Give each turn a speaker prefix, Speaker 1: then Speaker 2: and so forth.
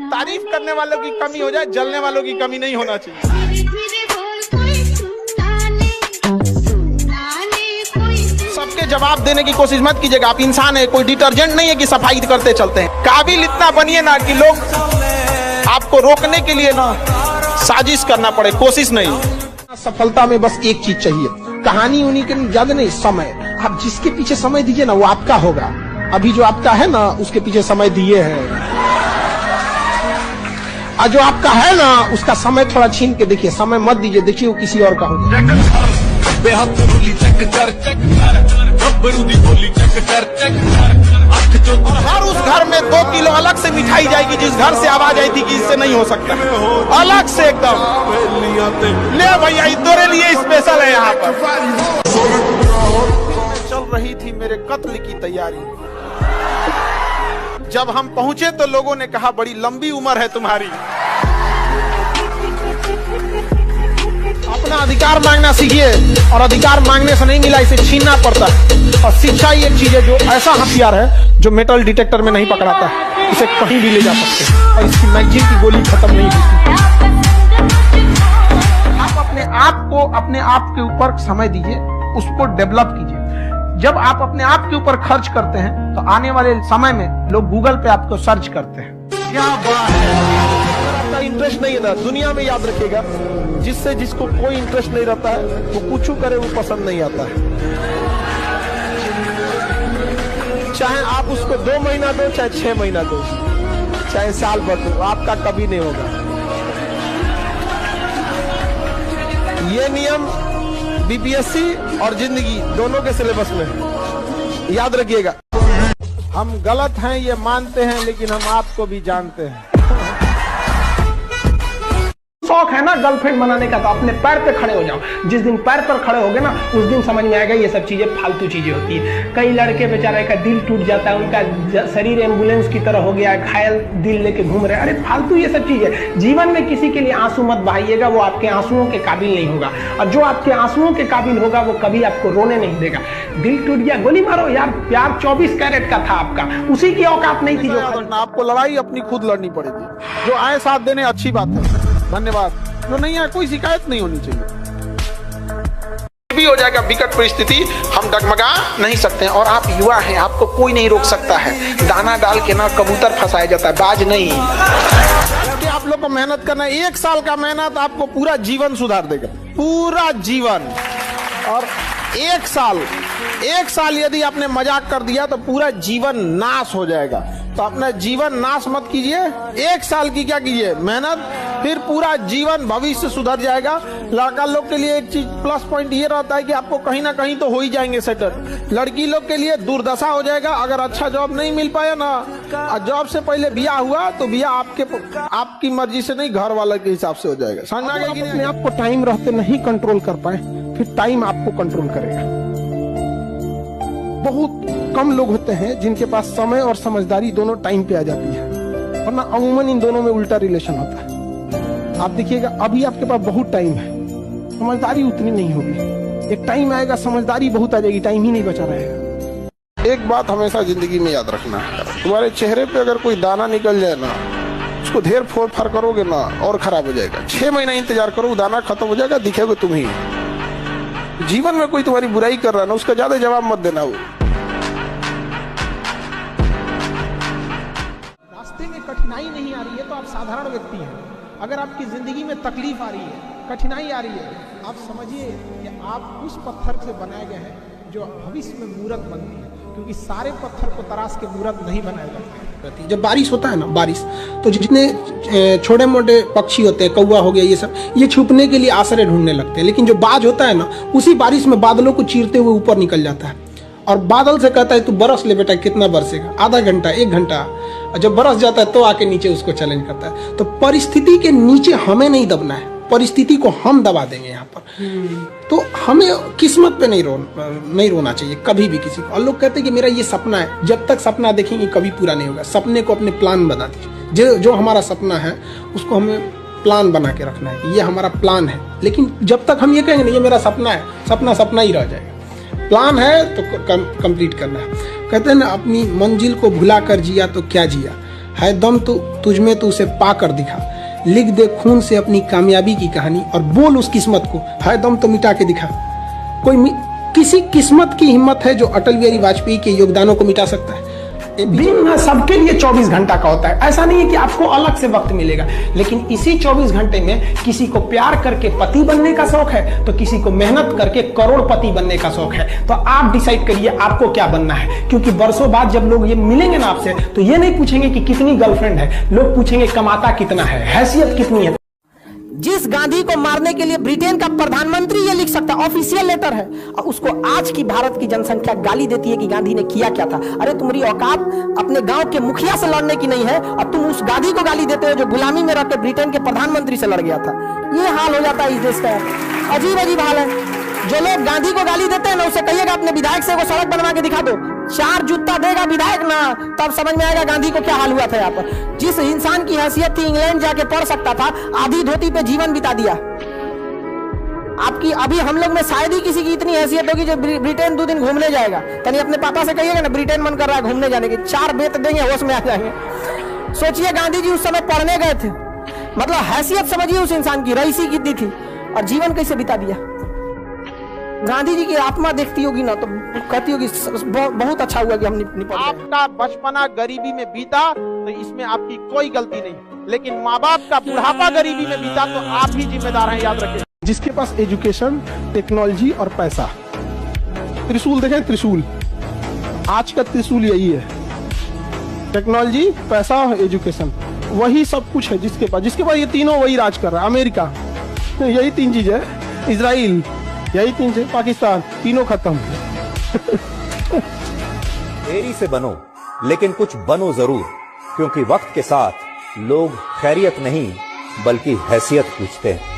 Speaker 1: तारीफ करने वालों की कमी हो जाए, जलने वालों की कमी नहीं होना चाहिए। सबके जवाब देने की कोशिश मत कीजिएगा। आप इंसान है, कोई डिटर्जेंट नहीं है कि सफाई करते चलते हैं। काबिल इतना बनिए ना कि लोग आपको रोकने के लिए ना साजिश करना पड़े, कोशिश नहीं।
Speaker 2: सफलता में बस एक चीज चाहिए, कहानी उन्हीं के ज्यादा नहीं, समय। आप जिसके पीछे समय दीजिए ना वो आपका होगा। अभी जो आपका है ना उसके पीछे समय दिए हैं, और जो आपका है ना उसका समय थोड़ा छीन के देखिए। समय मत दीजिए, देखिए वो किसी और का हो जाए।
Speaker 1: और हर उस घर में 2 किलो अलग से मिठाई जाएगी जिस घर से आवाज आई थी कि इससे नहीं हो सकता, अलग से एकदम। ले भैया तेरे लिए स्पेशल है। यहाँ पर चल रही थी मेरे कत्ल की तैयारी। जब हम पहुंचे तो लोगों ने कहा बड़ी लंबी उम्र है तुम्हारी।
Speaker 2: अपना अधिकार मांगना सीखिए, और अधिकार मांगने से नहीं मिला, इसे छीनना पड़ता है। और शिक्षा ये एक चीज है जो ऐसा हथियार है जो मेटल डिटेक्टर में नहीं पकड़ाता है, इसे कहीं भी ले जा सकते हैं और इसकी मैगजीन की गोली खत्म नहीं होती। आप अपने आप के ऊपर समय दीजिए, उसको डेवलप कीजिए। जब आप अपने आप के ऊपर खर्च करते हैं तो आने वाले समय में लोग गूगल पे आपको सर्च करते हैं।
Speaker 1: क्या बात है। आपका इंटरेस्ट नहीं है ना, दुनिया में याद रखिएगा, जिसको कोई इंटरेस्ट नहीं रहता है वो कुछ करे वो पसंद नहीं आता है। चाहे आप उसको 2 महीना दो, चाहे 6 महीना दो, चाहे साल भर दो, आपका कभी नहीं होगा। ये नियम बीपीएससी और जिंदगी दोनों के सिलेबस में याद रखिएगा। हम गलत हैं ये मानते हैं, लेकिन हम आपको भी जानते हैं।
Speaker 2: शौक है ना गर्लफ्रेंड बनाने का, तो अपने पैर पे खड़े हो जाओ। जिस दिन पैर पर खड़े होगे ना उस दिन समझ में आएगा ये सब चीजें फालतू चीजें होती है। कई लड़के बेचारे का दिल टूट जाता है, उनका शरीर एम्बुलेंस की तरह हो गया है, घायल दिल लेके घूम रहे हैं। अरे फालतू ये सब चीजें। जीवन में किसी के लिए आंसू मत बहाइएगा, वो आपके आंसुओं के काबिल नहीं होगा। और जो आपके आंसुओं के काबिल होगा वो कभी आपको रोने नहीं देगा। दिल टूट गया, गोली मारो यार। प्यार 24 कैरेट का था आपका, उसी की औकात नहीं थी जो
Speaker 1: आपको लड़ाई अपनी खुद लड़नी पड़ेगी। जो आए साथ देने अच्छी बात है, धन्यवाद। जो नहीं है कोई शिकायत नहीं होनी चाहिए। भी हो जाएगा विकट परिस्थिति, हम डगमगा नहीं सकते हैं। और आप युवा हैं, आपको कोई नहीं रोक सकता है। दाना डाल के ना कबूतर फंसाया जाता है, बाज नहीं। आप लोग को मेहनत करना है, 1 साल का मेहनत आपको पूरा जीवन सुधार देगा, पूरा जीवन। और 1 साल यदि आपने मजाक कर दिया तो पूरा जीवन नाश हो जाएगा। तो अपना जीवन नाश मत कीजिए। 1 साल की क्या कीजिए मेहनत, फिर पूरा जीवन भविष्य सुधर जाएगा। लड़का लोग के लिए एक चीज प्लस पॉइंट ये रहता है कि आपको कहीं ना कहीं तो हो ही जाएंगे सेटल। लड़की लोग के लिए दुर्दशा हो जाएगा अगर अच्छा जॉब नहीं मिल पाया ना। और जॉब से पहले ब्याह हुआ तो ब्याह आपकी मर्जी से नहीं, घर वाले के हिसाब से हो जाएगा। समझ आ गया कि
Speaker 2: अपने आप को टाइम रहते नहीं कंट्रोल कर पाए, फिर टाइम आपको कंट्रोल करेगा। बहुत कम लोग होते हैं जिनके पास समय और समझदारी दोनों टाइम पे आ जाती है, वरना अमूमन इन दोनों में उल्टा रिलेशन होता है। आप देखिएगा अभी आपके पास बहुत टाइम है, समझदारी उतनी नहीं होगी। एक टाइम आएगा समझदारी बहुत आ जाएगी, टाइम ही नहीं बचा रहेगा।
Speaker 1: एक बात हमेशा जिंदगी में याद रखना है, तुम्हारे चेहरे पे अगर कोई दाना निकल जाए ना, उसको ढेर फोड़ फाड़ करोगे ना और खराब हो जाएगा। 6 महीना इंतजार करो, दाना खत्म हो जाएगा, दिखेगा तुम ही। जीवन में कोई तुम्हारी बुराई कर रहा है ना, उसका ज्यादा जवाब मत देना। वो
Speaker 2: रास्ते में कठिनाई नहीं आ रही है तो आप साधारण व्यक्ति हैं। अगर आपकी जिंदगी में तकलीफ आ रही है, कठिनाई आ रही है, आप समझिए कि आप उस पत्थर से बनाए गए हैं जो भविष्य में मूर्त बनती है, क्योंकि सारे पत्थर को तराश के मूर्त नहीं बनाया जाता। जब बारिश होता है ना, बारिश तो जितने छोटे मोटे पक्षी होते हैं, कौवा हो गया, ये सब, ये छुपने के लिए आश्रय ढूंढने लगते हैं। लेकिन जो बाज होता है ना, उसी बारिश में बादलों को चीरते हुए ऊपर निकल जाता है और बादल से कहता है तू बरस ले बेटा, कितना बरसेगा, आधा घंटा 1 घंटा। जब बरस जाता है तो आके नीचे उसको चैलेंज करता है। तो परिस्थिति के नीचे हमें नहीं दबना है, परिस्थिति को हम दबा देंगे यहाँ पर। तो हमें किस्मत पे नहीं रोना चाहिए कभी भी किसी को। और लोग कहते हैं कि मेरा ये सपना है, जब तक सपना देखेंगे कभी पूरा नहीं होगा। सपने को अपने प्लान बना दीजिए। जो हमारा सपना है उसको हमें प्लान बना के रखना है, ये हमारा प्लान है। लेकिन जब तक हम ये कहेंगे ये मेरा सपना है, सपना सपना ही रह जाएगा। प्लान है तो कंप्लीट करना है। कहते हैं ना, अपनी मंजिल को भुला कर जिया तो क्या जिया। है दम तो तुझमें तो उसे पा कर दिखा, लिख दे खून से अपनी कामयाबी की कहानी और बोल उस किस्मत को, है दम तो मिटा के दिखा। किसी किस्मत की हिम्मत है जो अटल बिहारी वाजपेयी के योगदानों को मिटा सकता है। दिन सबके लिए 24 घंटा का होता है, ऐसा नहीं है कि आपको अलग से वक्त मिलेगा, लेकिन इसी 24 घंटे में किसी को प्यार करके पति बनने का शौक है तो किसी को मेहनत करके करोड़पति बनने का शौक है। तो आप डिसाइड करिए आपको क्या बनना है, क्योंकि बरसों बाद जब लोग ये मिलेंगे ना आपसे तो ये नहीं पूछेंगे कि कितनी गर्लफ्रेंड है, लोग पूछेंगे कमाता कितना है, हैसियत कितनी है।
Speaker 3: जिस गांधी को मारने के लिए ब्रिटेन का प्रधानमंत्री ये लिख सकता, ऑफिशियल लेटर है, और उसको आज की भारत की जनसंख्या गाली देती है कि गांधी ने किया क्या था। अरे तुम्हारी औकात अपने गांव के मुखिया से लड़ने की नहीं है, अब तुम उस गांधी को गाली देते हो जो गुलामी में रहकर ब्रिटेन के प्रधानमंत्री से लड़ गया था। ये हाल हो जाता है इस देश का, अजीब अजीब हाल है। जो लोग गांधी को गाली देते हैं ना, उससे कहिएगा अपने विधायक से वो सड़क बनवा के दिखा दो, 4 जूता देगा विधायक ना, तब समझ में आएगा गांधी को क्या हाल हुआ था यहाँ पर। जिस इंसान की हैसियत थी इंग्लैंड जाके पढ़ सकता था, आधी धोती पे जीवन बिता दिया। आपकी अभी हम लोग में शायद ही किसी की इतनी हैसियत होगी जो ब्रिटेन 2 दिन घूमने जाएगा। तनी अपने पापा से कहिएगा ना ब्रिटेन मन कर रहा है घूमने जाने की, 4 बेत देंगे, होश में आ जाएंगे। सोचिए गांधी जी उस समय पढ़ने गए थे, मतलब हैसियत समझिए उस इंसान की, रईसी कितनी थी और जीवन कैसे बिता दिया। गांधी जी की आत्मा देखती होगी ना तो कहती होगी बहुत अच्छा हुआ कि हम निपट।
Speaker 1: आपका बचपना गरीबी में बीता तो इसमें आपकी कोई गलती नहीं, लेकिन माँ बाप का बुढ़ापा गरीबी में बीता तो आप ही जिम्मेदार हैं, याद रखें।
Speaker 2: जिसके पास एजुकेशन, टेक्नोलॉजी और पैसा, त्रिशूल देखें, त्रिशूल आज का त्रिशूल यही है, टेक्नोलॉजी, पैसा और एजुकेशन, वही सब कुछ है जिसके पास ये तीनों वही राज कर रहा है। अमेरिका, यही 3 चीज है, इजराइल, यही 3 चीज, पाकिस्तान, तीनों खत्म।
Speaker 4: देरी से बनो लेकिन कुछ बनो जरूर, क्योंकि वक्त के साथ लोग खैरियत नहीं बल्कि हैसियत पूछते हैं।